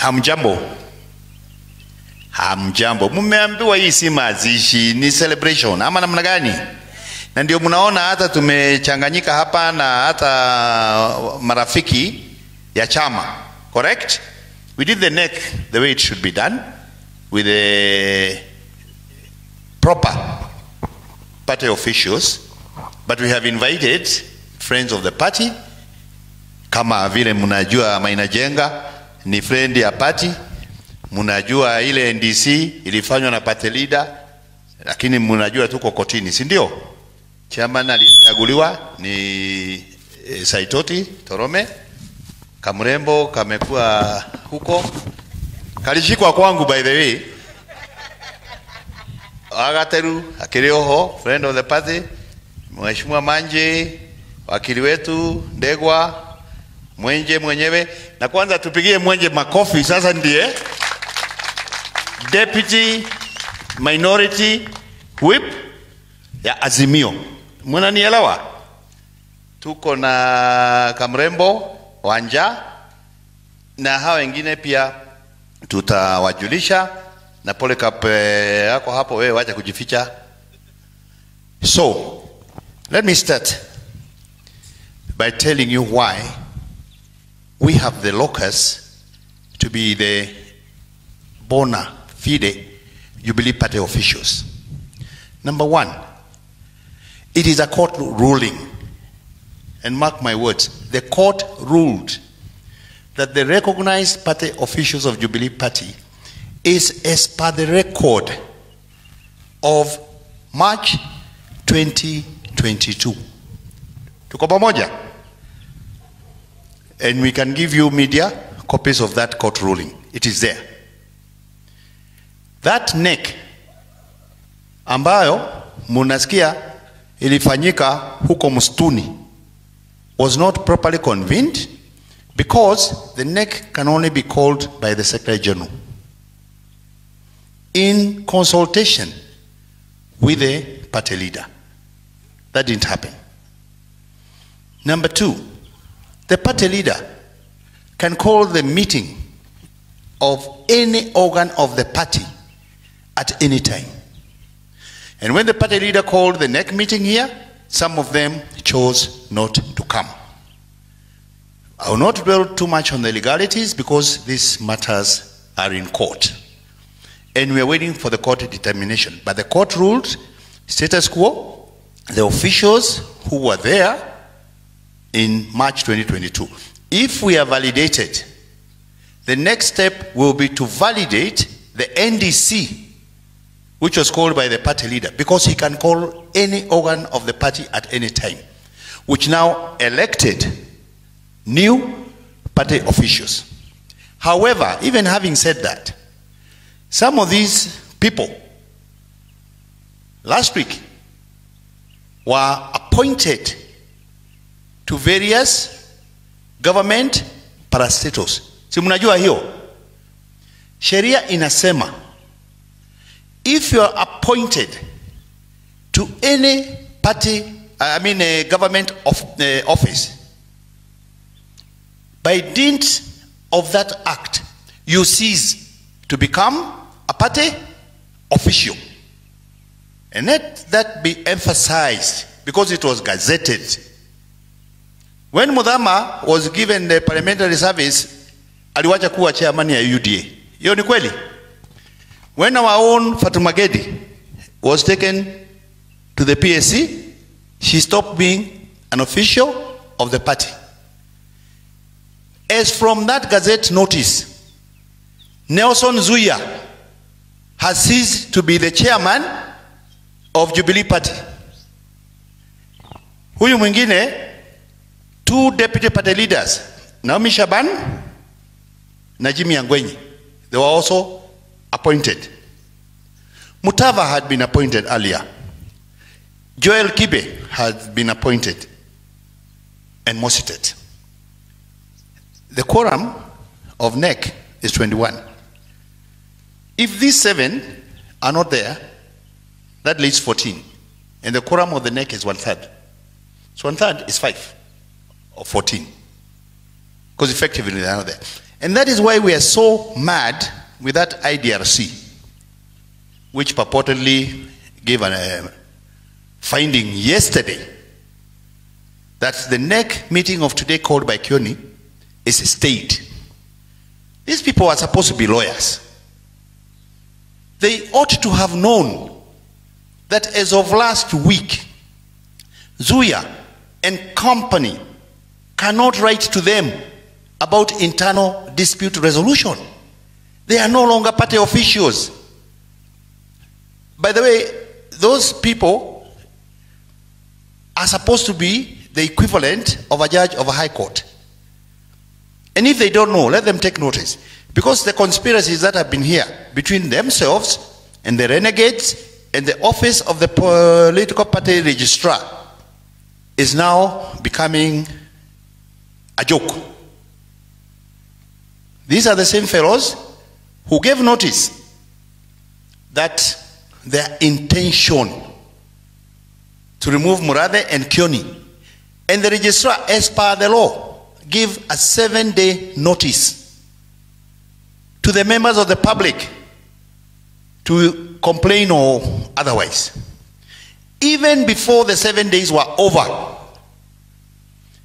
Hamjambo. Hamjambo. Mmeambiwa hii si mazishi, ni celebration ama namna gani? Na ndio mnaona hata tumechanganyika hapa na hata marafiki ya chama. Correct? We did the neck the way it should be done, with the proper party officials, but we have invited friends of the party. Kama vile mnajua Maina Jenga ni friend ya party, mnajua ile NDC ilifanywa na party leader, lakini mnajua tuko kotini, si ndio? Chairman alichaguliwa ni Saitoti Torome, Kamrembo kamekuwa huko, kalishikwa kwangu by the way. Agateru akirioho, friend of the party, Mheshimiwa Manje, wakili wetu Ndegwa, Mwenje mwenyewe, na kwanza tupigie Mwenje makofi. Sasa ndiye Deputy Minority Whip ya Azimio. Mnanielewa? Tuko na Kamrembo Wanja na hawa wengine pia tutawajulisha, na pole kape yako hapo, wewe wacha kujificha. So let me start by telling you why we have the locus to be the bona fide Jubilee Party officials. Number one, it is a court ruling, and mark my words, the court ruled that the recognized party officials of Jubilee Party is as per the record of March 2022. Tuko pamoja? And we can give you media copies of that court ruling. It is there. That neck ambayo munasikia ilifanyika huko mstuni was not properly convened, because the neck can only be called by the Secretary General in consultation with the party leader. That didn't happen. Number two, the party leader can call the meeting of any organ of the party at any time. And when the party leader called the next meeting here, some of them chose not to come. I will not dwell too much on the legalities, because these matters are in court. And we are waiting for the court determination. But the court ruled status quo, the officials who were there in March 2022. If we are validated, the next step will be to validate the NDC, which was called by the party leader, because he can call any organ of the party at any time, which now elected new party officials. However, even having said that, some of these people last week were appointed to various government parastatals. Si mnajua hiyo? Sheria inasema, if you are appointed to any party, a government office, by dint of that act, you cease to become a party official. And let that be emphasized, because it was gazetted. When Mudhama was given the parliamentary service, aliwacha kuwa chairman ya UDA. Hiyo ni kweli? When our own Fatuma Gedi was taken to the PSC, she stopped being an official of the party. As from that gazette notice, Nelson Zuya has ceased to be the chairman of Jubilee Party. Huyu mwingine, two deputy party leaders, Naomi Shaban na Jimmy Angwenyi, they were also appointed. Mutava had been appointed earlier. Joel Kibe had been appointed and Mositet. The quorum of NEC is 21. If these 7 are not there, that leaves 14. And the quorum of the NEC is 1/3. So 1/3 is 5 or 14. Because effectively they are not there. And that is why we are so mad with that IDRC, which purportedly gave a finding yesterday that the NEC meeting of today called by Kioni is a state. These people are supposed to be lawyers. They ought to have known that as of last week, Zuya and company cannot write to them about internal dispute resolution. They are no longer party officials. By the way, those people are supposed to be the equivalent of a judge of a high court. And if they don't know, let them take notice. Because the conspiracies that have been here between themselves and the renegades and the office of the political party registrar is now becoming a joke. These are the same fellows who gave notice that their intention to remove Murathe and Kioni, and the registrar, as per the law, give a 7-day notice to the members of the public to complain or otherwise. Even before the 7 days were over,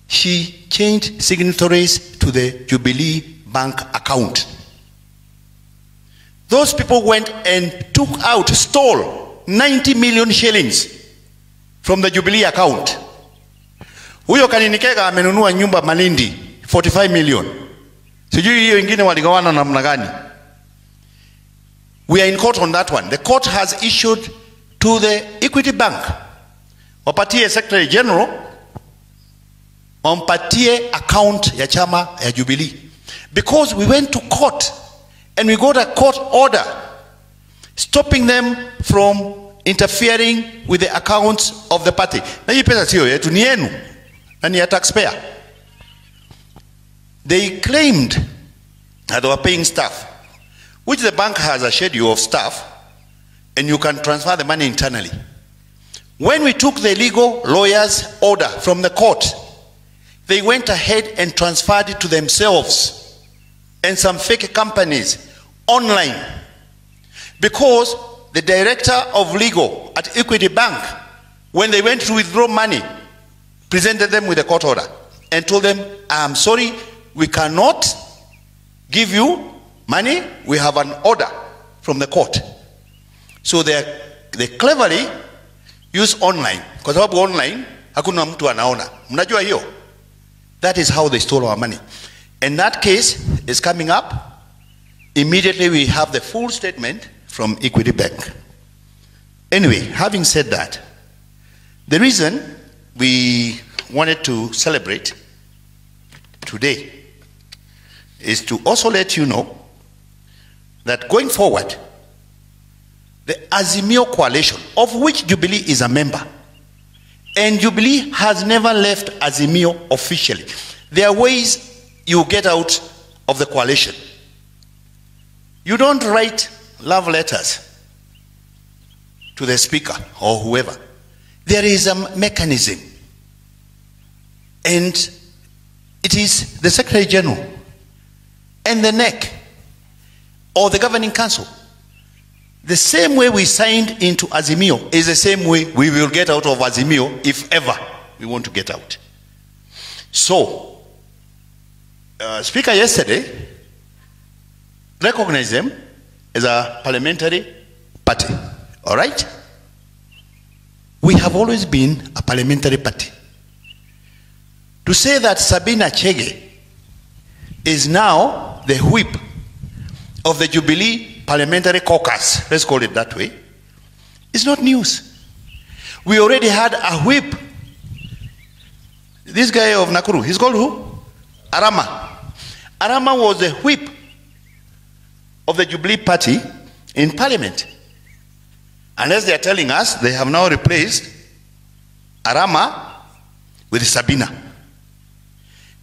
she changed signatories to the Jubilee Bank account. Those people went and stole 90 million shillings from the Jubilee account. Huyo Kanini Kega amenunua nyumba Malindi 45 million. Sijui hiyo ingine waligawana namna gani. We are in court on that one. The court has issued to the Equity Bank, wapatie Secretary General, wampatie account ya chama ya Jubilee. Because we went to court and we got a court order stopping them from interfering with the accounts of the party. Na hii pesa sio yetu, ni yenu, na ni ya taxpayer. They claimed that they were paying staff, which the bank has a schedule of staff, and you can transfer the money internally. When we took the legal lawyer's order from the court, they went ahead and transferred it to themselves and some fake companies online, because the director of legal at Equity Bank, when they went to withdraw money, presented them with a court order and told them, I'm sorry, we cannot give you money, we have an order from the court. So they cleverly use online, kwa sababu online hakuna mtu anaona. Mnajua hiyo? That is how they stole our money. And that case is coming up. Immediately we have the full statement from Equity Bank. Anyway, having said that, the reason we wanted to celebrate today is to also let you know that going forward, the Azimio coalition, of which Jubilee is a member, and Jubilee has never left Azimio officially. There are ways you get out of the coalition. You don't write love letters to the speaker or whoever. There is a mechanism, and it is the Secretary General and the NEC or the Governing Council. The same way we signed into Azimio is the same way we will get out of Azimio if ever we want to get out. So, Speaker yesterday recognized them as a parliamentary party. All right? We have always been a parliamentary party. To say that Sabina Chege is now the whip of the Jubilee Parliamentary Caucus, let's call it that way, is not news. We already had a whip. This guy of Nakuru, he's called who? Arama. Arama was the whip of the Jubilee Party in Parliament. Unless they are telling us they have now replaced Arama with Sabina.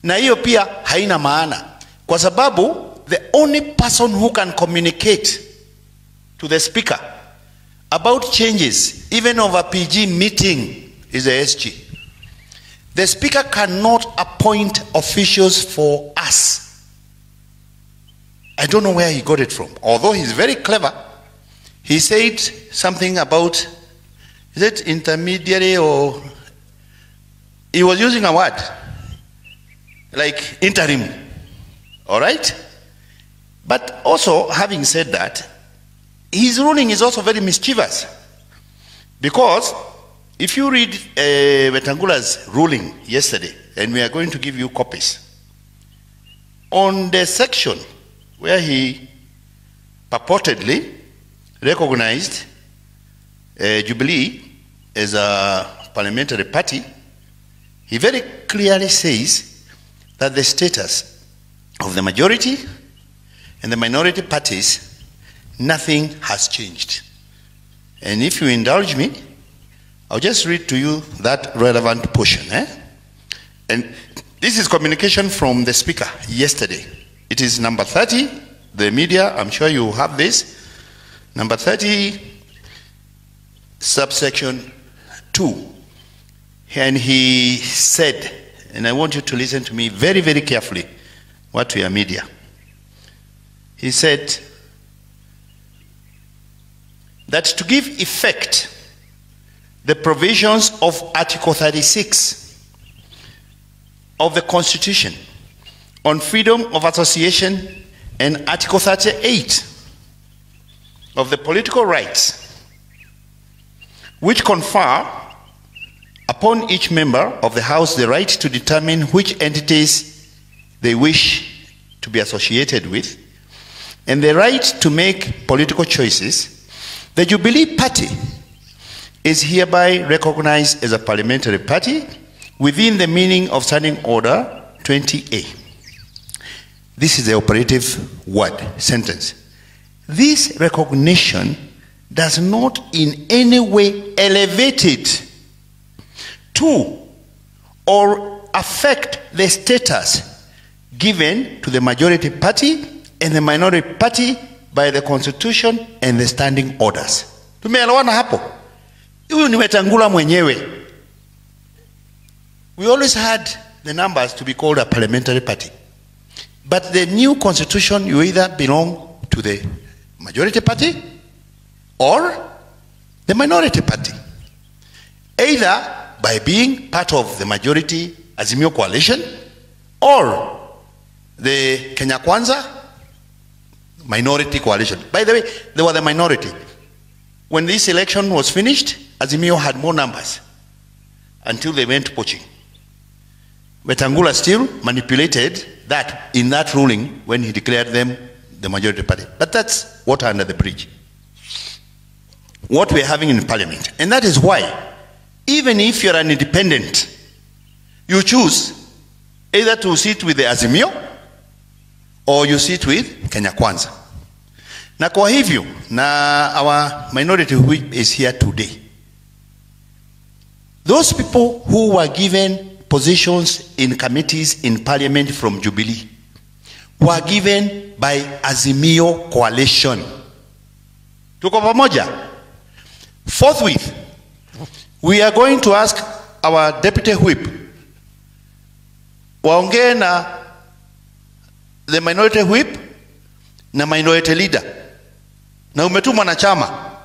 Na hiyo pia haina maana, kwa sababu the only person who can communicate to the speaker about changes, even of a PG meeting, is the SG. The speaker cannot appoint officials for us. I don't know where he got it from. Although he's very clever, he said something about, is it intermediary, or he was using a word like interim. All right? But also, having said that, his ruling is also very mischievous. Because if you read Wetangula's ruling yesterday, and we are going to give you copies, on the section where he purportedly recognized Jubilee as a parliamentary party, he very clearly says that the status of the majority and the minority parties, nothing has changed. And if you indulge me, I'll just read to you that relevant portion. And this is communication from the speaker yesterday. It is number 30, the media, I'm sure you have this. Number 30, subsection 2. And he said, and I want you to listen to me very, very carefully, what we are media. He said that to give effect the provisions of Article 36 of the Constitution on freedom of association and Article 38 of the political rights, which confer upon each member of the House the right to determine which entities they wish to be associated with, and the right to make political choices, the Jubilee Party is hereby recognized as a parliamentary party within the meaning of Standing Order 20A. This is the operative word, sentence. This recognition does not in any way elevate it to or affect the status given to the majority party and the minority party by the Constitution and the standing orders. Tumeelewana hapo? Huyu ni Wetangula mwenyewe. We always had the numbers to be called a parliamentary party. But the new constitution, you either belong to the majority party or the minority party. Either by being part of the majority Azimio coalition or the Kenya Kwanza minority coalition. By the way, they were the minority. When this election was finished, Azimio had more numbers until they went poaching. Wetangula still manipulated that in that ruling when he declared them the majority party. But that's water under the bridge. What we're having in parliament. And that is why, even if you're an independent, you choose either to sit with the Azimio or you sit with Kenya Kwanza. Na kwa hivyo, na our minority whip is here today. Those people who were given positions in committees in parliament from Jubilee were given by Azimio coalition. Tuko pamoja? Forthwith, we are going to ask our deputy whip waongee na the minority whip na minority leader na umetumwa na chama.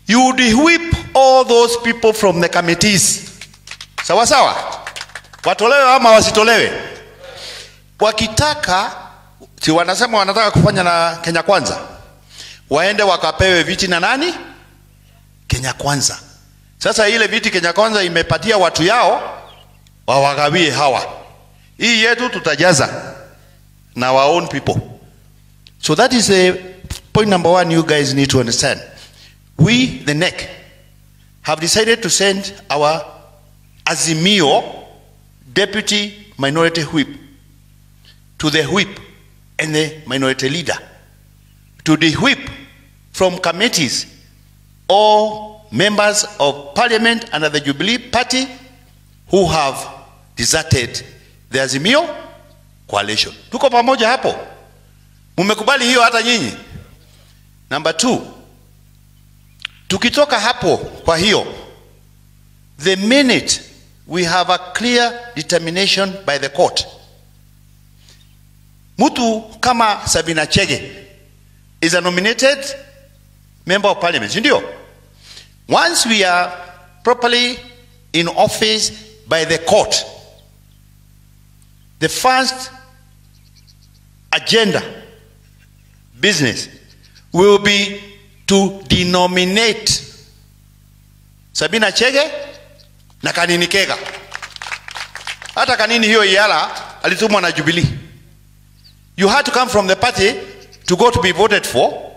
You would whip all those people from the committees. Sawa sawa? Watolewe ama wasitolewe? Wakitaka, si wanasema wanataka kufanya na Kenya Kwanza, waende wakapewe viti na nani? Kenya Kwanza. Sasa ile viti Kenya Kwanza imepatia watu yao, wawagawie hawa. Hii yetu tutajaza na our own people. So that is a point number one you guys need to understand. We, the NEC, have decided to send our Azimio deputy minority whip to the whip and the minority leader to the whip from committees or members of parliament under the Jubilee Party who have deserted the Azimio coalition. Tuko pamoja hapo? Mumekubali hiyo hata nyinyi? Number 2, tukitoka hapo kwa hiyo, the minute we have a clear determination by the court, Mtu kama Sabina is a nominated member of parliament, ndio? Once we are properly in office by the court, the first agenda business will be to denominate Sabina na Kanini Kega. Hata Kanini hiyo yala alitumwa na Jubilee. You had to come from the party to go to be voted for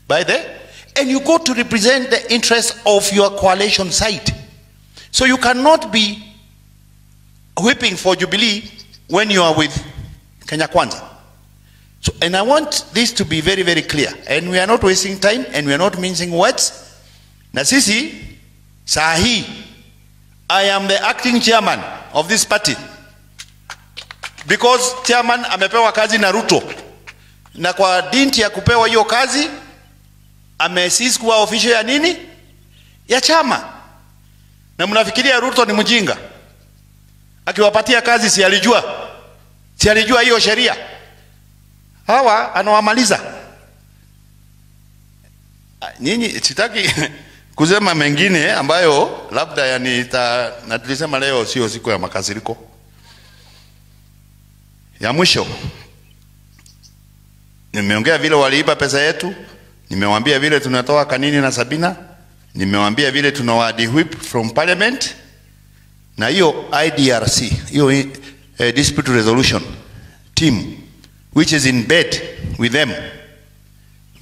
by the, and you go to represent the interests of your coalition side. So you cannot be whipping for Jubilee when you are with Kenya Kwanza. So, and I want this to be very, very clear. And we are not wasting time and we are not mincing words. Na sisi, sahi, I am the acting chairman of this party. Because chairman amepewa kazi na Ruto. Na kwa dinti ya kupewa hiyo kazi, amesisi kuwa official ya nini? Ya chama. Na mnafikiria Ruto ni mjinga. Akiwapatia kazi si alijua hiyo sheria. Hawa anawamaliza. Nyinyi sitaki kusema mengine ambayo labda yani na tulisema leo sio siku ya makasiriko. Ya mwisho, nimeongea vile waliiba pesa yetu, nimewaambia vile tunatoa Kanini na Sabina, nimewaambia vile tunawadi whip from parliament, na hiyo IDRC, hiyo dispute resolution team which is in bed with them,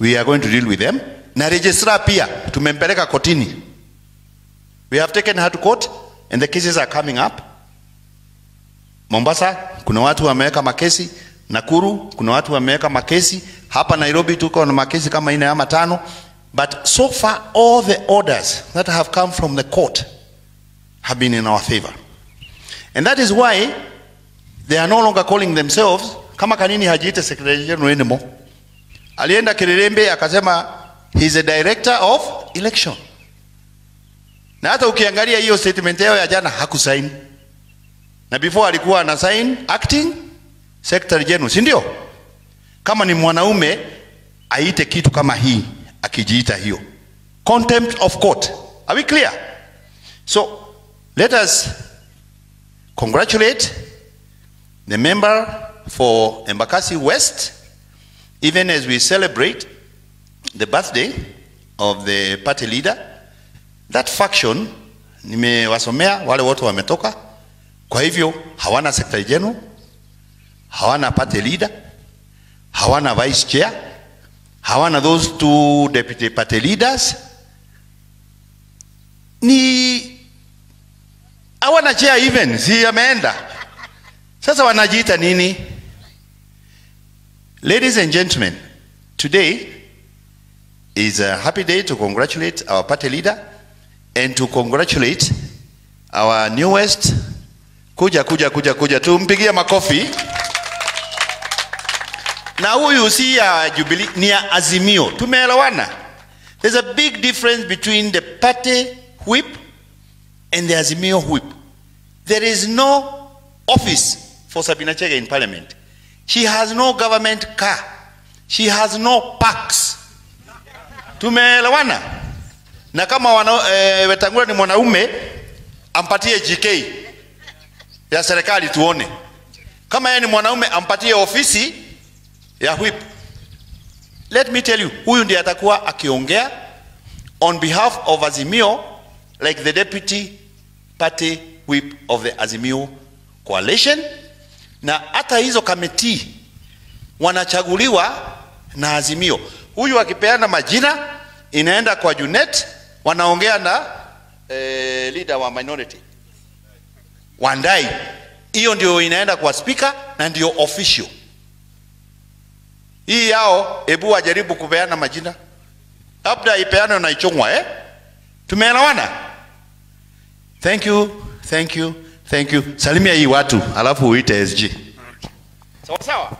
we are going to deal with them. Na registrar pia tumempeleka kotini. We have taken her to court and the cases are coming up. Mombasa kuna watu wameweka makesi, Nakuru kuna watu wameweka makesi, hapa Nairobi tuko na makesi kama 4 ama 5. But so far all the orders that have come from the court have been in our favor. And that is why they are no longer calling themselves, kama Kanini hajiite secretary general anymore. Alienda Kirerembe akasema he's a director of election. Na hata ukiangalia hiyo statement yao ya jana hakusaini. Na before alikuwa ana sign acting secretary general, si ndio? Kama ni mwanaume aite kitu kama hii akijiita hiyo. Contempt of court. Are we clear? So let us congratulate the member for Embakasi West, even as we celebrate the birthday of the party leader. That faction, nimewasomea wale wote wametoka. Kwa hivyo hawana secretary general, hawana party leader, hawana vice chair, hawana those 2 deputy party leaders. Ni hawana chair even, si ameenda. Sasa wanajiita nini? Ladies and gentlemen, today is a happy day to congratulate our party leader and to congratulate our newest. Kuja tumpigie makofi. Na huyu si ya Jubilee, ni ya Azimio. Tumeelewana. There's a big difference between the party whip and the Azimio whip. There is no office for Sabina in parliament. She has no government car. She has no parks. Tumeelewana. Na kama Wetangula ni mwanaume, ampatie GK ya serikali tuone. Kama yeye ni mwanaume, ampatie ofisi ya whip. Let me tell you, huyu ndiye atakuwa akiongea on behalf of Azimio like the deputy party whip of the Azimio coalition. Na hata hizo committee wanachaguliwa na Azimio. Huyu akipeana majina inaenda kwa Junet, wanaongea na leader wa minority Wandai. Hiyo ndio inaenda kwa speaker na ndio official. Hii yao ebu wajaribu kupeana majina. Labda ipeane na ichongwa Tumeelewana? Thank you. Salimia hii watu alafu uite SG. Sawa sawa.